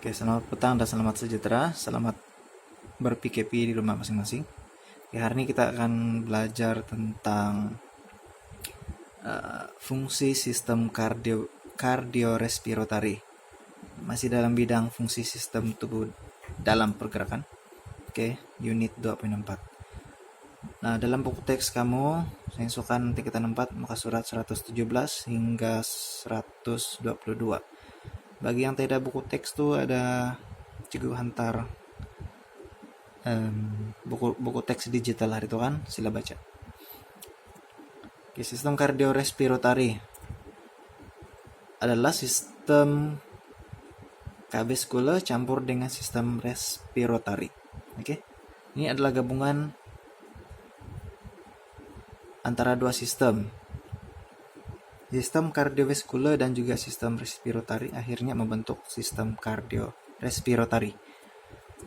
Oke, selamat petang dan selamat sejahtera. Selamat ber-PKP di rumah masing-masing. Oke, hari ini kita akan belajar tentang fungsi sistem kardiorespiratory. Masih dalam bidang fungsi sistem tubuh dalam pergerakan. Oke, unit 2.4. Nah, dalam buku teks kamu, saya sukan tingkatan 4, muka surat 117 hingga 122. Bagi yang tidak buku teks tuh ada cikgu hantar buku teks digital hari itu kan, sila baca. Oke, sistem kardiorespiratory adalah sistem kardiovaskular campur dengan sistem respiratory. Oke, ini adalah gabungan antara dua sistem kardiovaskular dan juga sistem respiratory, akhirnya membentuk sistem kardiorespiratory.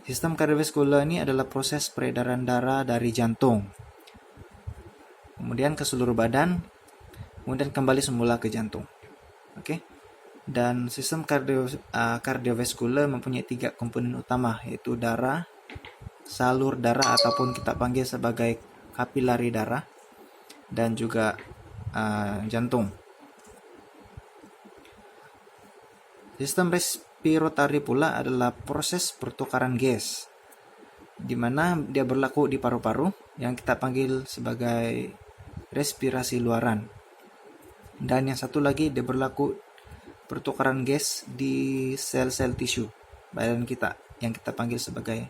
Sistem kardiovaskular ini adalah proses peredaran darah dari jantung, kemudian ke seluruh badan, kemudian kembali semula ke jantung. Oke. Dan sistem kardiovaskular mempunyai 3 komponen utama, yaitu darah, salur darah ataupun kita panggil sebagai kapilari darah, dan juga jantung. Sistem respiratory pula adalah proses pertukaran gas, di mana dia berlaku di paru-paru yang kita panggil sebagai respirasi luaran. Dan yang satu lagi dia berlaku pertukaran gas di sel-sel tisu badan kita yang kita panggil sebagai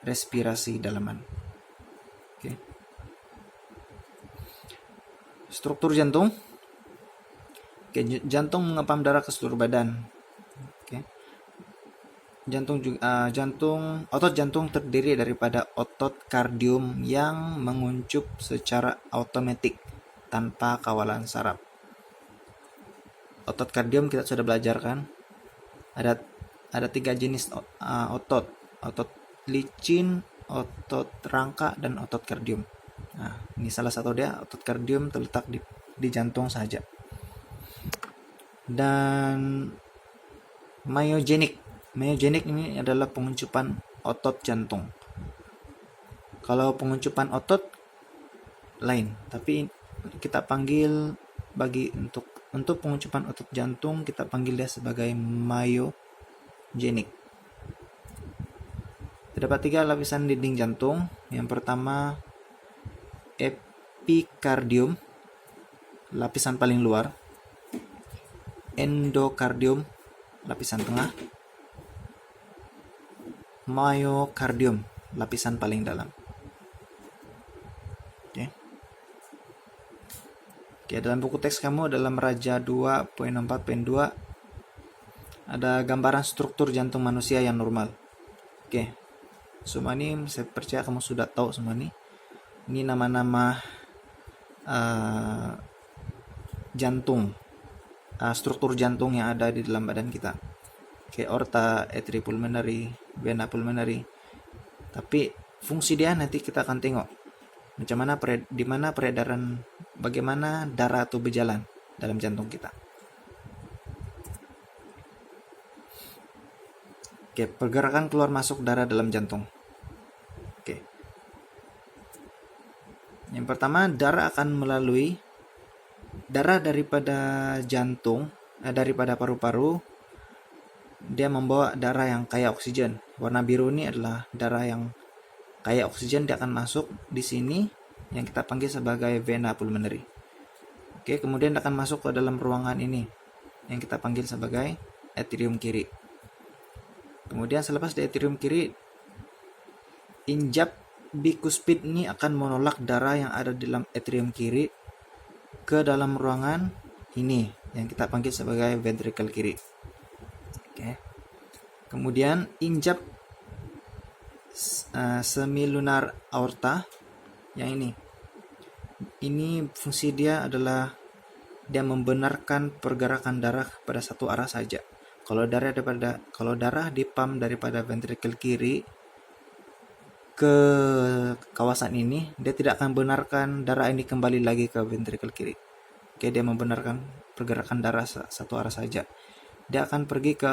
respirasi dalaman. Oke. Struktur jantung. Oke, jantung mengepam darah ke seluruh badan. Oke. Otot jantung terdiri daripada otot kardium yang menguncup secara otomatis tanpa kawalan saraf. Otot kardium kita sudah belajar kan? Ada 3 jenis otot licin, otot rangka, dan otot kardium. Nah, ini salah satu dia, otot kardium terletak di jantung saja. Dan myogenik ini adalah penguncupan otot jantung. Kalau penguncupan otot lain, tapi kita panggil untuk penguncupan otot jantung kita panggil dia sebagai myogenik. Terdapat 3 lapisan dinding jantung. Yang pertama epikardium, lapisan paling luar, endokardium, lapisan tengah, myokardium, lapisan paling dalam. Oke, dalam buku teks kamu dalam Raja 2.4.2 ada gambaran struktur jantung manusia yang normal. Oke, semua ini saya percaya kamu sudah tahu semua ini. Ini nama-nama jantung, struktur jantung yang ada di dalam badan kita. Oke, aorta, atria pulmonary, vena pulmonary. Tapi fungsi dia nanti kita akan tengok bagaimana darah itu berjalan dalam jantung kita. Oke, pergerakan keluar masuk darah dalam jantung. Oke. Yang pertama, darah akan melalui daripada jantung, daripada paru-paru, dia membawa darah yang kaya oksigen. Warna biru ini adalah darah yang kaya oksigen, dia akan masuk di sini yang kita panggil sebagai vena pulmonary. Oke, kemudian akan masuk ke dalam ruangan ini yang kita panggil sebagai atrium kiri. Kemudian selepas di atrium kiri, injap bikuspid ini akan menolak darah yang ada di dalam atrium kiri ke dalam ruangan ini yang kita panggil sebagai ventricle kiri. Oke. Kemudian injap semilunar aorta yang ini fungsi dia adalah dia membenarkan pergerakan darah pada satu arah saja. Kalau darah dipam daripada ventricle kiri ke kawasan ini, dia tidak akan benarkan darah ini kembali lagi ke ventricle kiri. Oke, dia membenarkan pergerakan darah satu arah saja. Dia akan pergi ke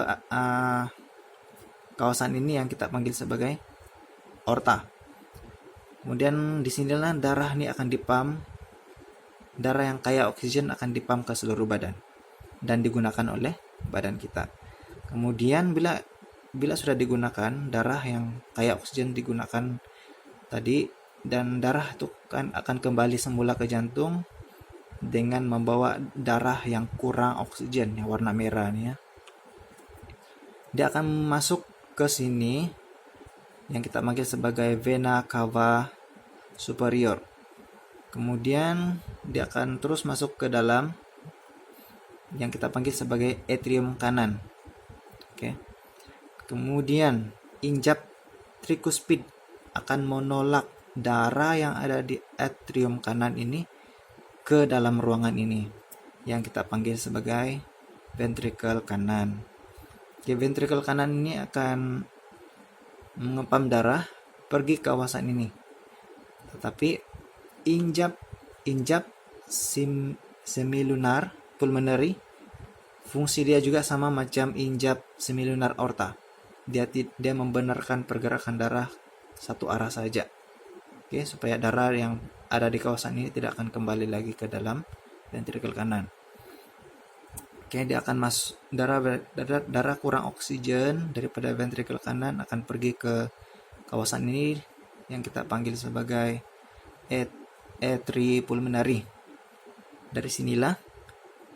kawasan ini yang kita panggil sebagai aorta. Kemudian disinilah darah ini akan dipam, darah yang kaya oksigen akan dipam ke seluruh badan dan digunakan oleh badan kita. Kemudian bila sudah digunakan, darah yang kaya oksigen digunakan tadi, dan darah itu akan kembali semula ke jantung dengan membawa darah yang kurang oksigen, yang warna merah nih ya. Dia akan masuk ke sini yang kita panggil sebagai vena cava superior. Kemudian dia akan terus masuk ke dalam yang kita panggil sebagai atrium kanan. Oke. Kemudian injap tricuspid akan menolak darah yang ada di atrium kanan ini ke dalam ruangan ini yang kita panggil sebagai ventricle kanan. Oke, ventricle kanan ini akan mengepam darah pergi ke kawasan ini. Tetapi injap semilunar pulmonary, fungsi dia juga sama macam injap semilunar aorta. Dia membenarkan pergerakan darah satu arah saja. Oke, supaya darah yang ada di kawasan ini tidak akan kembali lagi ke dalam ventricle kanan. Oke, dia akan masuk darah kurang oksigen daripada ventricle kanan akan pergi ke kawasan ini yang kita panggil sebagai atri pulmonary. Dari sinilah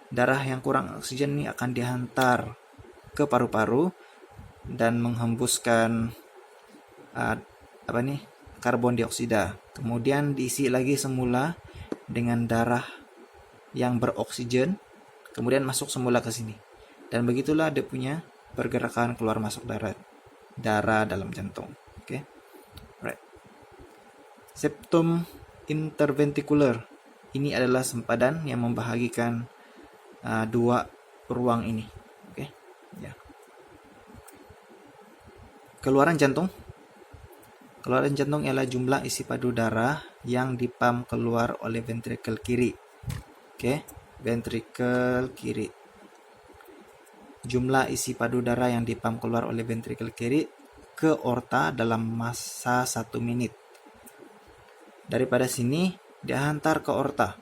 darah yang kurang oksigen ini akan dihantar ke paru-paru dan menghembuskan karbon dioksida. Kemudian diisi lagi semula dengan darah yang beroksigen, kemudian masuk semula ke sini. Dan begitulah dia punya pergerakan keluar masuk darah dalam jantung. Oke. Right. Septum interventricular. Ini adalah sempadan yang membahagikan dua ruang ini. Oke. Ya. Keluaran jantung. Keluaran jantung ialah jumlah isi padu darah yang dipam keluar oleh ventrikel kiri. Oke, ventrikel kiri. Jumlah isi padu darah yang dipam keluar oleh ventrikel kiri ke aorta dalam masa 1 menit. Daripada sini dihantar ke aorta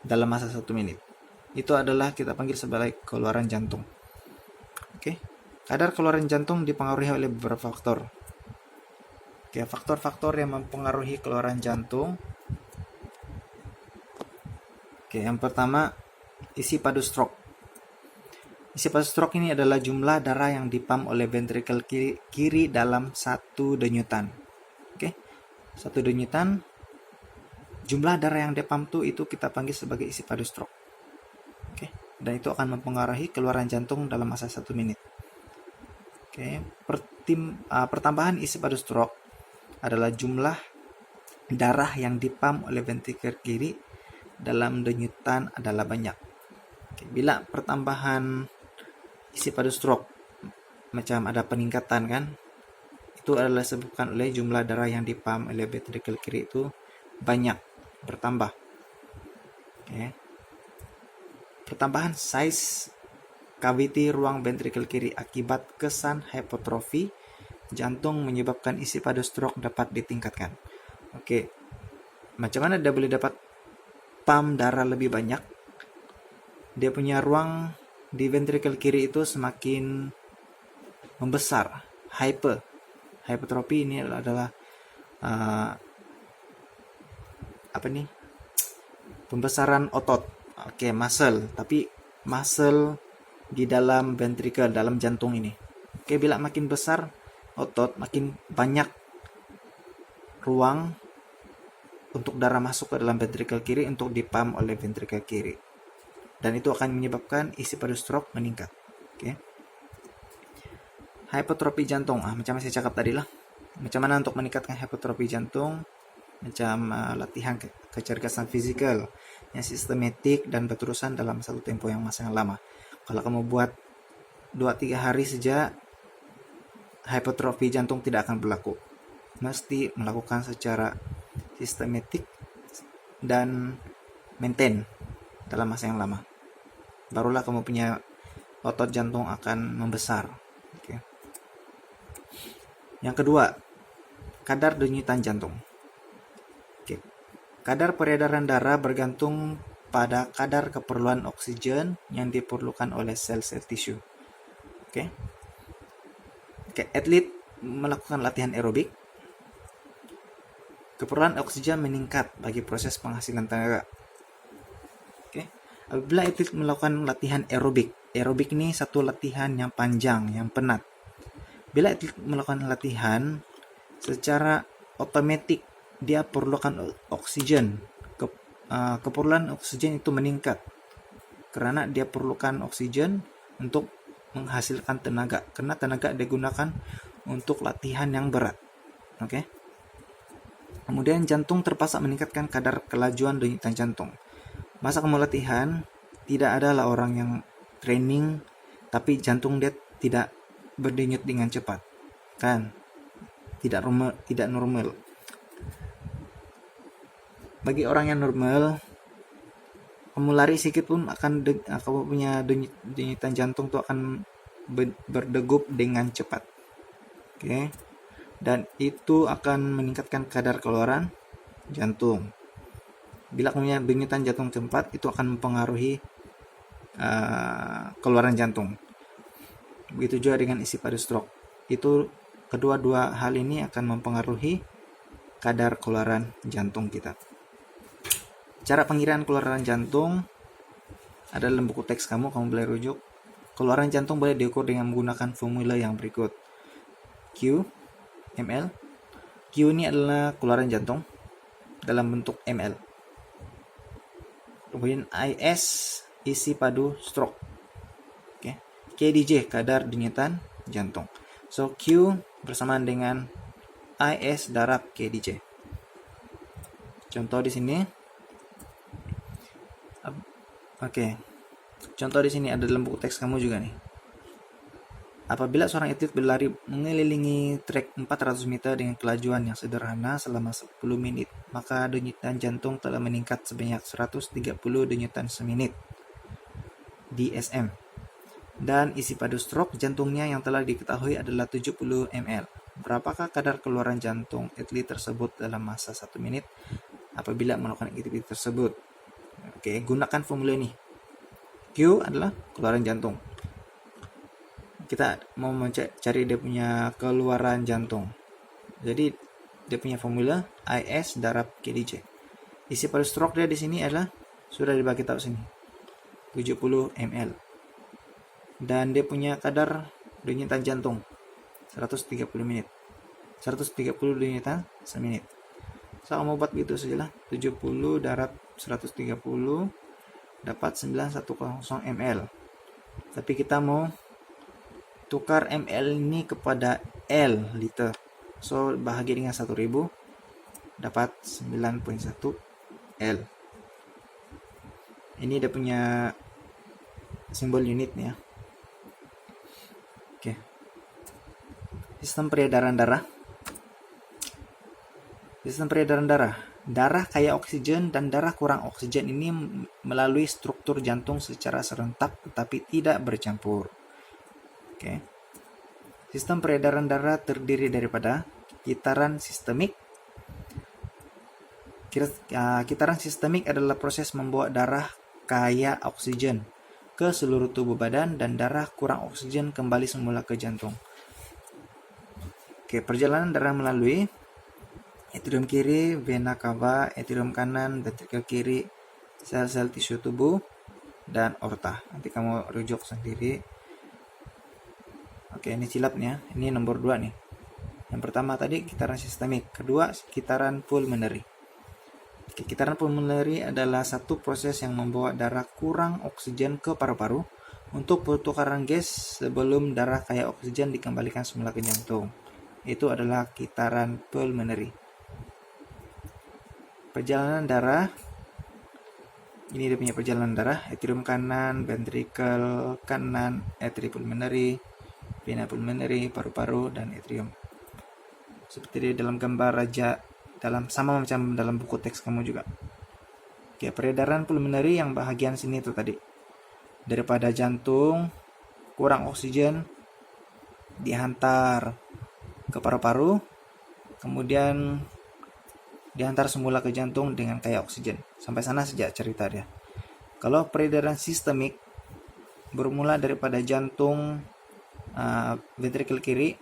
dalam masa 1 menit. Itu adalah kita panggil sebagai keluaran jantung. Oke. Kadar keluaran jantung dipengaruhi oleh beberapa faktor. Oke, faktor-faktor yang mempengaruhi keluaran jantung. Oke, yang pertama isi padu stroke. Isi padu stroke ini adalah jumlah darah yang dipam oleh ventrikel kiri dalam 1 denyutan. Oke. 1 denyutan, jumlah darah yang dipam itu kita panggil sebagai isi padu stroke. Oke. Dan itu akan mempengaruhi keluaran jantung dalam masa 1 menit. Oke, pertambahan isi padu stroke adalah jumlah darah yang dipam oleh ventrikel kiri dalam denyutan adalah banyak. Oke, bila pertambahan isi padu stroke macam ada peningkatan kan, itu adalah disebabkan oleh jumlah darah yang dipam oleh ventrikel kiri itu banyak, bertambah. Oke. Pertambahan size kaviti ruang ventrikel kiri akibat kesan hipertrofi jantung menyebabkan isi padu stroke dapat ditingkatkan. Oke. Macam mana dia boleh dapat pam darah lebih banyak? Dia punya ruang di ventrikel kiri itu semakin membesar. Hypertrofi ini adalah pembesaran otot. Oke, muscle, tapi muscle di dalam ventrikel, dalam jantung ini. Oke, bila makin besar otot, makin banyak ruang untuk darah masuk ke dalam ventrikel kiri untuk dipam oleh ventrikel kiri. Dan itu akan menyebabkan isi padu stroke meningkat. Oke. Hipertrofi jantung. Macam saya cakap tadi lah. Macam mana untuk meningkatkan hipertrofi jantung? Macam latihan kecerdasan fisikal yang sistematik dan berterusan dalam satu tempo yang lama. Kalau kamu buat 2-3 hari saja, hipertrofi jantung tidak akan berlaku. Mesti melakukan secara sistematik dan maintain dalam masa yang lama. Barulah kamu punya otot jantung akan membesar. Oke. Yang kedua, kadar denyutan jantung. Oke. Kadar peredaran darah bergantung pada kadar keperluan oksigen yang diperlukan oleh sel-sel tisu. Oke. Atlet melakukan latihan aerobik, keperluan oksigen meningkat bagi proses penghasilan tenaga. Oke. Apabila atlet melakukan latihan aerobik ini satu latihan yang panjang, yang penat. Bila atlet melakukan latihan, secara otomatis dia perlukan oksigen. Keperluan oksigen itu meningkat karena dia perlukan oksigen untuk menghasilkan tenaga, karena tenaga digunakan untuk latihan yang berat. Oke. Kemudian jantung terpaksa meningkatkan kadar kelajuan denyutan jantung. Masa kamu latihan, tidak adalah orang yang training tapi jantung dia tidak berdenyut dengan cepat, kan? Tidak normal. Bagi orang yang normal, kamu lari sedikit pun kamu punya denyutan jantung tuh akan berdegup dengan cepat. Oke. Dan itu akan meningkatkan kadar keluaran jantung. Bila kamu punya denyutan jantung cepat, itu akan mempengaruhi keluaran jantung. Begitu juga dengan isi padu stroke. Itu kedua hal ini akan mempengaruhi kadar keluaran jantung kita. Cara pengiraan keluaran jantung ada dalam buku teks kamu boleh rujuk. Keluaran jantung boleh diukur dengan menggunakan formula yang berikut. Q, ml. Q ini adalah keluaran jantung dalam bentuk ml. Kemudian IS, isi padu stroke. Oke. KDJ, kadar denyutan jantung. So Q bersamaan dengan IS darab KDJ. Contoh di sini. Oke. Contoh di sini ada dalam buku teks kamu juga nih. Apabila seorang atlet berlari mengelilingi trek 400 meter dengan kelajuan yang sederhana selama 10 menit, maka denyutan jantung telah meningkat sebanyak 130 denyutan semenit (DSM). Dan isi padu stroke jantungnya yang telah diketahui adalah 70 ml. Berapakah kadar keluaran jantung atlet tersebut dalam masa 1 menit apabila melakukan aktivitas tersebut? Oke, gunakan formula ini. Q adalah keluaran jantung. Kita mau mencari dia punya keluaran jantung. Jadi dia punya formula IS darab KDJ. Isi padu stroke dia di sini adalah sudah dibagi tahu sini. 70 ml. Dan dia punya kadar denyutan jantung 130 menit. 130 denyutan semenit. So, kamu buat gitu sajalah. 70 darab 130 dapat 910 ml. Tapi kita mau tukar ml ini kepada L, liter. So, bahagi dengan 1000 dapat 9.1 L. Ini dia punya simbol unitnya. Oke. Sistem peredaran darah. Sistem peredaran darah. Darah kaya oksigen dan darah kurang oksigen ini melalui struktur jantung secara serentak tetapi tidak bercampur. Oke. Sistem peredaran darah terdiri daripada kitaran sistemik. Kitaran sistemik adalah proses membawa darah kaya oksigen ke seluruh tubuh badan dan darah kurang oksigen kembali semula ke jantung. Oke, perjalanan darah melalui atrium kiri, vena cava, atrium kanan, ventrikel kiri, sel-sel tisu tubuh, dan aorta. Nanti kamu rujuk sendiri. Oke, ini silapnya. Ini nomor 2 nih. Yang pertama tadi kitaran sistemik, kedua kitaran pulmonary. Oke, kitaran pulmonary adalah satu proses yang membawa darah kurang oksigen ke paru-paru untuk pertukaran gas sebelum darah kaya oksigen dikembalikan semula ke jantung. Itu adalah kitaran pulmonary. Perjalanan darah, ini dia punya perjalanan darah, atrium kanan, ventrikel kanan, atria pulmonary, vena pulmonary, paru-paru, dan atrium. Seperti di dalam gambar raja, sama macam dalam buku teks kamu juga. Oke, peredaran pulmonary yang bahagian sini itu tadi. Daripada jantung kurang oksigen dihantar ke paru-paru, kemudian diantar semula ke jantung dengan kaya oksigen. Sampai sana saja cerita dia. Kalau peredaran sistemik bermula daripada jantung, ventrikel kiri,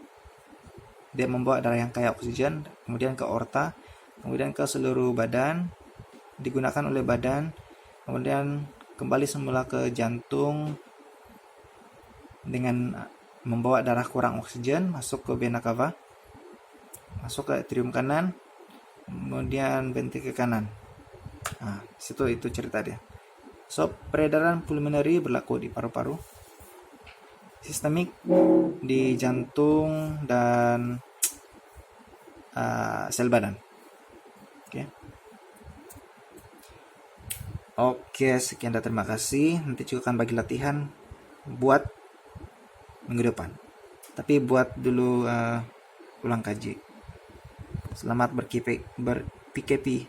dia membawa darah yang kaya oksigen, kemudian ke aorta, kemudian ke seluruh badan, digunakan oleh badan, kemudian kembali semula ke jantung dengan membawa darah kurang oksigen, masuk ke vena cava, masuk ke atrium kanan, kemudian ventrikel kanan. Nah, situ itu cerita dia. So, peredaran pulmonary berlaku di paru-paru, sistemik di jantung dan sel badan. Oke, sekian dan terima kasih. Nanti juga akan bagi latihan buat minggu depan. Tapi buat dulu ulang kaji. Selamat berPKP.